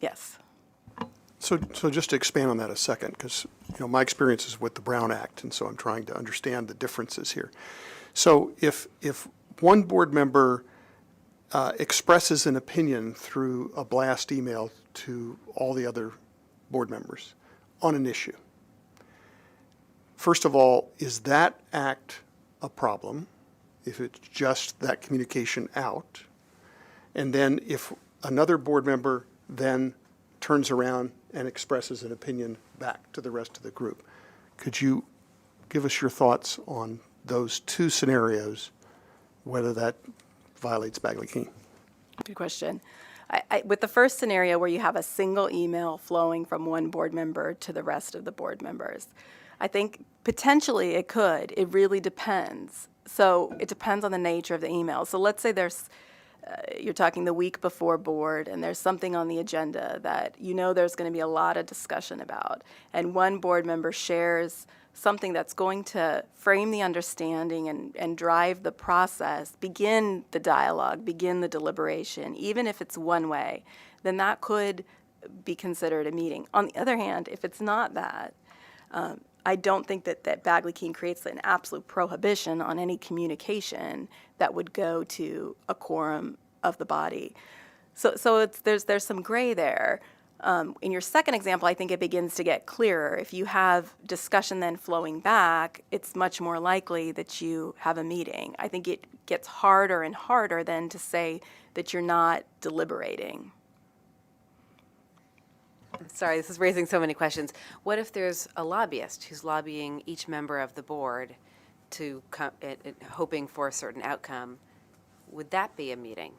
Yes. So just to expand on that a second, because my experience is with the Brown Act, and so I'm trying to understand the differences here. So if one board member expresses an opinion through a blast email to all the other board members on an issue, first of all, is that act a problem if it's just that communication out? And then if another board member then turns around and expresses an opinion back to the rest of the group, could you give us your thoughts on those two scenarios, whether that violates Baggley-Keene? Good question. With the first scenario where you have a single email flowing from one board member to the rest of the board members, I think potentially it could. It really depends. So it depends on the nature of the email. So let's say you're talking the week before board and there's something on the agenda that there's going to be a lot of discussion about, and one board member shares something that's going to frame the understanding and drive the process, begin the dialogue, begin the deliberation, even if it's one way, then that could be considered a meeting. On the other hand, if it's not that, I don't think that Baggley-Keene creates an absolute prohibition on any communication that would go to a quorum of the body. So there's some gray there. In your second example, I think it begins to get clearer. If you have discussion then flowing back, it's much more likely that you have a meeting. I think it gets harder and harder then to say that you're not deliberating. Sorry, this is raising so many questions. What if there's a lobbyist who's lobbying each member of the board to hoping for a certain outcome? Would that be a meeting?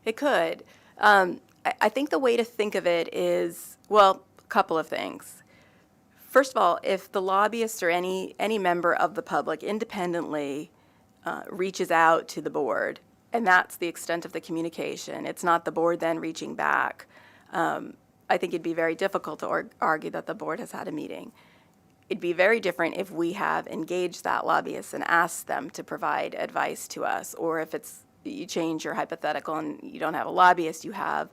It could. I think the way to think of it is, a couple of things. First of all, if the lobbyist or any member of the public independently reaches out to the board, and that's the extent of the communication, it's not the board then reaching back, I think it'd be very difficult to argue that the board has had a meeting. It'd be very different if we have engaged that lobbyist and asked them to provide advice to us, or if you change your hypothetical and you don't have a lobbyist, you have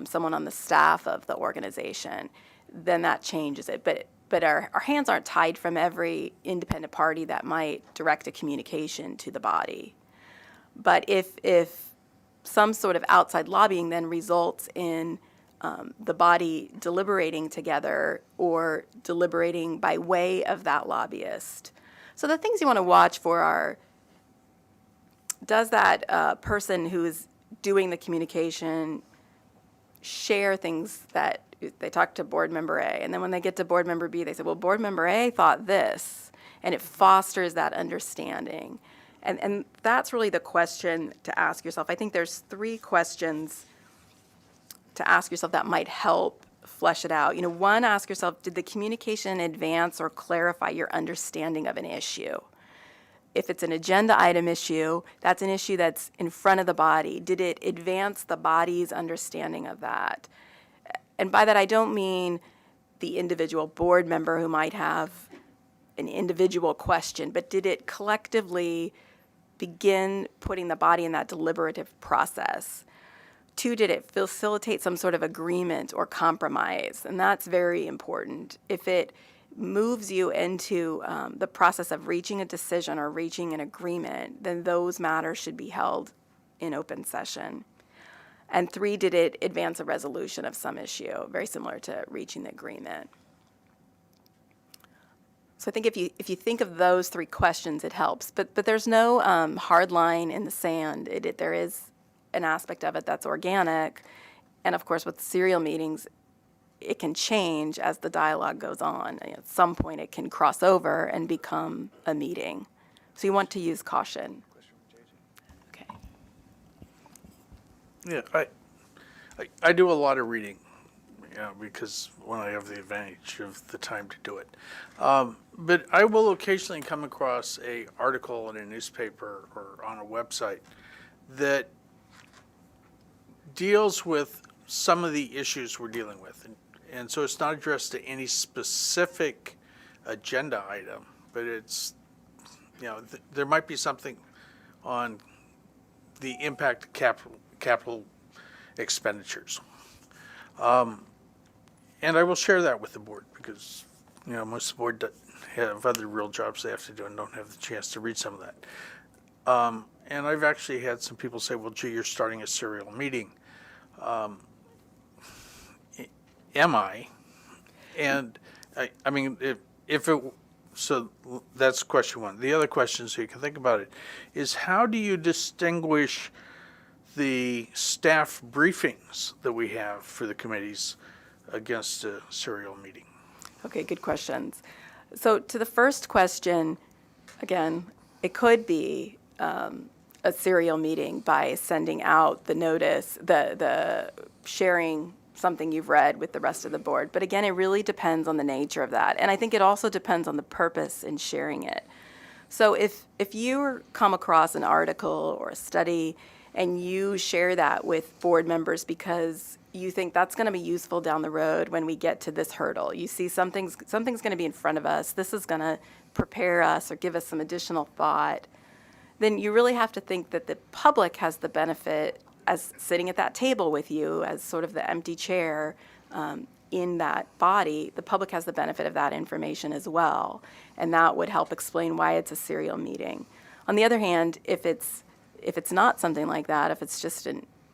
someone on the staff of the organization, then that changes it. But our hands aren't tied from every independent party that might direct a communication to the body. But if some sort of outside lobbying then results in the body deliberating together or deliberating by way of that lobbyist. So the things you want to watch for are, does that person who is doing the communication share things that they talk to board member A, and then when they get to board member B, they say, well, board member A thought this, and it fosters that understanding. And that's really the question to ask yourself. I think there's 3 questions to ask yourself that might help flesh it out. One, ask yourself, did the communication advance or clarify your understanding of an issue? If it's an agenda item issue, that's an issue that's in front of the body. Did it advance the body's understanding of that? And by that, I don't mean the individual board member who might have an individual question, but did it collectively begin putting the body in that deliberative process? 2, did it facilitate some sort of agreement or compromise? And that's very important. If it moves you into the process of reaching a decision or reaching an agreement, then those matters should be held in open session. And 3, did it advance a resolution of some issue, very similar to reaching the agreement? So I think if you think of those 3 questions, it helps. But there's no hard line in the sand. There is an aspect of it that's organic. And of course, with serial meetings, it can change as the dialogue goes on. At some point, it can cross over and become a meeting. So you want to use caution. Okay. Yeah, I do a lot of reading, because when I have the advantage of the time to do it. But I will occasionally come across an article in a newspaper or on a website that deals with some of the issues we're dealing with. And so it's not addressed to any specific agenda item, but it's, there might be something on the impact of capital expenditures. And I will share that with the board because, most of the board have other real jobs they have to do and don't have the chance to read some of that. And I've actually had some people say, well, gee, you're starting a serial meeting. Am I? And I mean, if it, so that's question one. The other question, so you can think about it, is how do you distinguish the staff briefings that we have for the committees against a serial meeting? Okay, good questions. So to the first question, again, it could be a serial meeting by sending out the notice, the sharing something you've read with the rest of the board. But again, it really depends on the nature of that. And I think it also depends on the purpose in sharing it. So if you come across an article or a study and you share that with board members because you think that's going to be useful down the road when we get to this hurdle, you see something's going to be in front of us, this is going to prepare us or give us some additional thought, then you really have to think that the public has the benefit as sitting at that table with you as sort of the empty chair in that body. The public has the benefit of that information as well, and that would help explain why it's a serial meeting. On the other hand, if it's not something like that, if it's just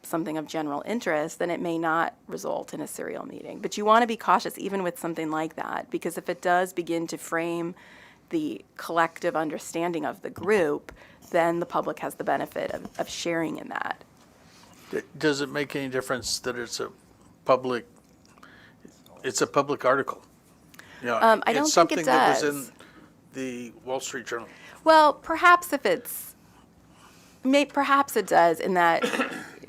something of general interest, then it may not result in a serial meeting. But you want to be cautious even with something like that, because if it does begin to frame the collective understanding of the group, then the public has the benefit of sharing in that. Does it make any difference that it's a public article? I don't it's think something it that was does. in the Wall Street Journal. Well, perhaps it does in that,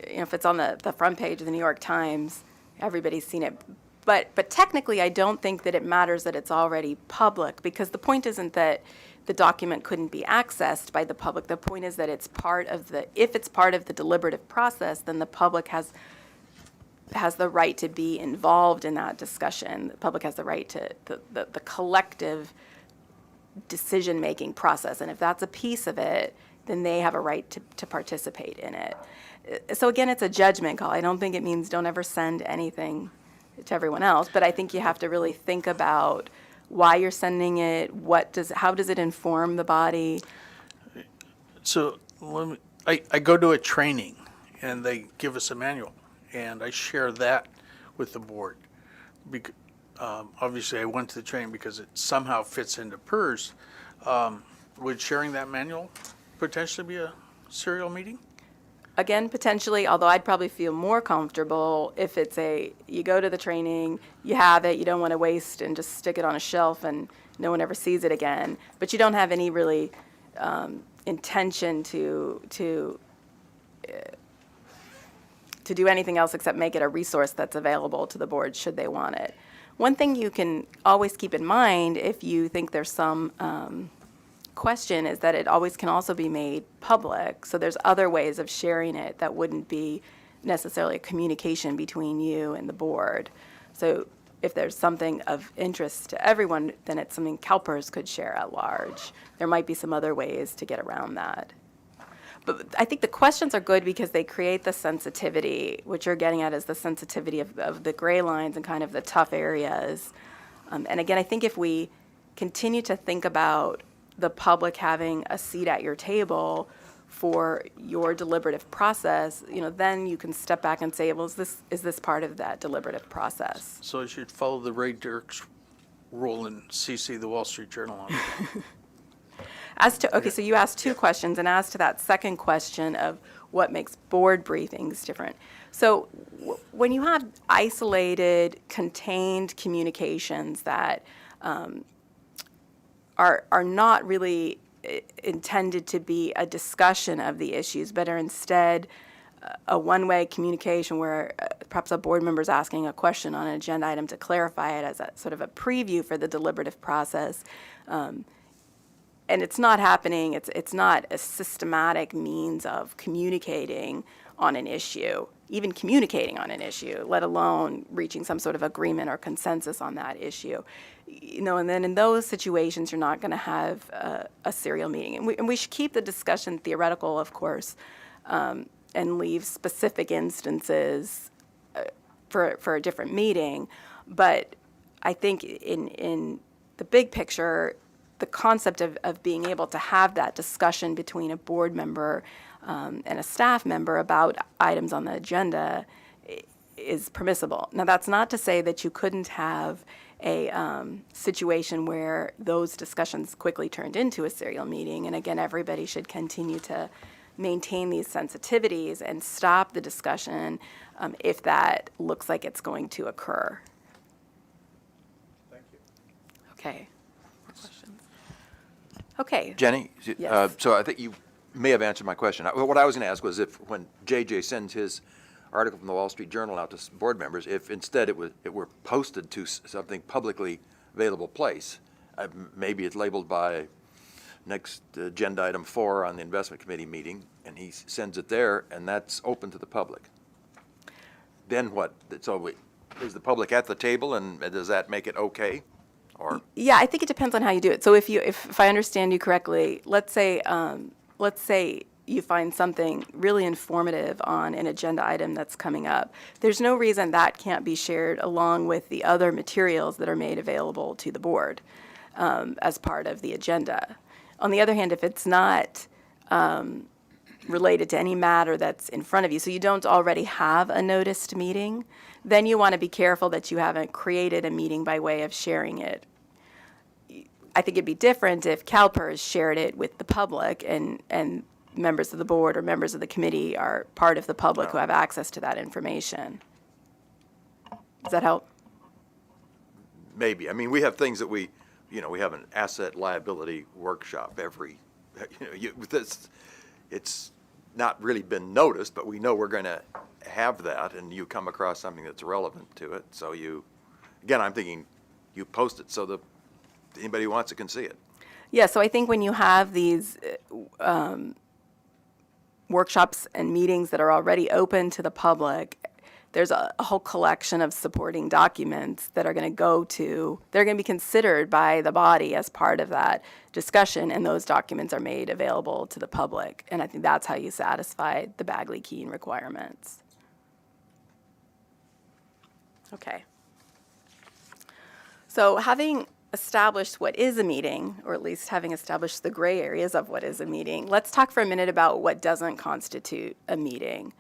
if it's on the front page of the New York Times, everybody's seen it. But technically, I don't think that it matters that it's already public, because the point isn't that the document couldn't be accessed by the public. The point is that if it's part of the deliberative process, then the public has the right to be involved in that discussion. The public has the right to the collective decision-making process. And if that's a piece of it, then they have a right to participate in it. So again, it's a judgment call. I don't think it means don't ever send anything to everyone else, but I think you have to really think about why you're sending it, how does it inform the body? So I go to a training and they give us a manual, and I share that with the board. Obviously, I went to the training because it somehow fits into PERS. Would sharing that manual potentially be a serial meeting? Again, potentially, although I'd probably feel more comfortable if it's you go to the training, you have it, you don't want to waste and just stick it on a shelf and no one ever sees it again, but you don't have any really intention to do anything else except make it a resource that's available to the board should they want it. One thing you can always keep in mind if you think there's some question is that it always can also be made public. So there's other ways of sharing it that wouldn't be necessarily a communication between you and the board. So if there's something of interest to everyone, then it's something calPERS could share at large. There might be some other ways to get around that. But I think the questions are good because they create the sensitivity. What you're getting at is the sensitivity of the gray lines and kind of the tough areas. And again, I think if we continue to think about the public having a seat at your table for your deliberative process, then you can step back and say, well, is this part of that deliberative process? So I should follow the Ray Dirks rule and CC the Wall Street Journal on it. So you asked two questions, and as to that second question of what makes board briefings different. So when you have isolated, contained communications that are not really intended to be a discussion of the issues, but are instead a one-way communication where perhaps a board member is asking a question on an agenda item to clarify it as a sort of a preview for the deliberative process. And it's not happening, it's not a systematic means of communicating on an issue, even communicating on an issue, let alone reaching some sort of agreement or consensus on that issue. And then in those situations, you're not going to have a serial meeting. And we should keep the discussion theoretical, of course, and leave specific instances for a different meeting. But I think in the big picture, the concept of being able to have that discussion between a board member and a staff member about items on the agenda is permissible. Now, that's not to say that you couldn't have a situation where those discussions quickly turned into a serial meeting. And again, everybody should continue to maintain these sensitivities and stop the discussion if that looks like it's going to occur. Thank you. Okay. More questions? Okay. Jenny, Yes. so I think you may have answered my question. What I was going to ask was if, when JJ sends his article from the Wall Street Journal out to board members, if instead it were posted to something publicly available place, maybe it's labeled by next agenda item 4 on the investment committee meeting, and he sends it there, and that's open to the public. Then what? So is the public at the table, and does that make it okay? Or Yeah, I think it depends on how you do it. So if I understand you correctly, let's say you find something really informative on an agenda item that's coming up. There's no reason that can't be shared along with the other materials that are made available to the board as part of the agenda. On the other hand, if it's not related to any matter that's in front of you, so you don't already have a noticed meeting, then you want to be careful that you haven't created a meeting by way of sharing it. I think it'd be different if calPERS shared it with the public and members of the board or members of the committee are part of the public who have access to that information. Does that help? maybe. I mean, we have things that we have an asset liability workshop every, it's not really been noticed, but we know we're going to have that, and you come across something that's relevant to it. So again, I'm thinking you post it so that anybody who wants it can see it. Yeah, so I think when you have these workshops and meetings that are already open to the public, there's a whole collection of supporting documents that are going to be considered by the body as part of that discussion, and those documents are made available to the public. And I think that's how you satisfy the Baggley-Keene requirements. Okay. So having established what is a meeting, or at least having established the gray areas of what is a meeting, let's talk for a minute about what doesn't constitute a meeting.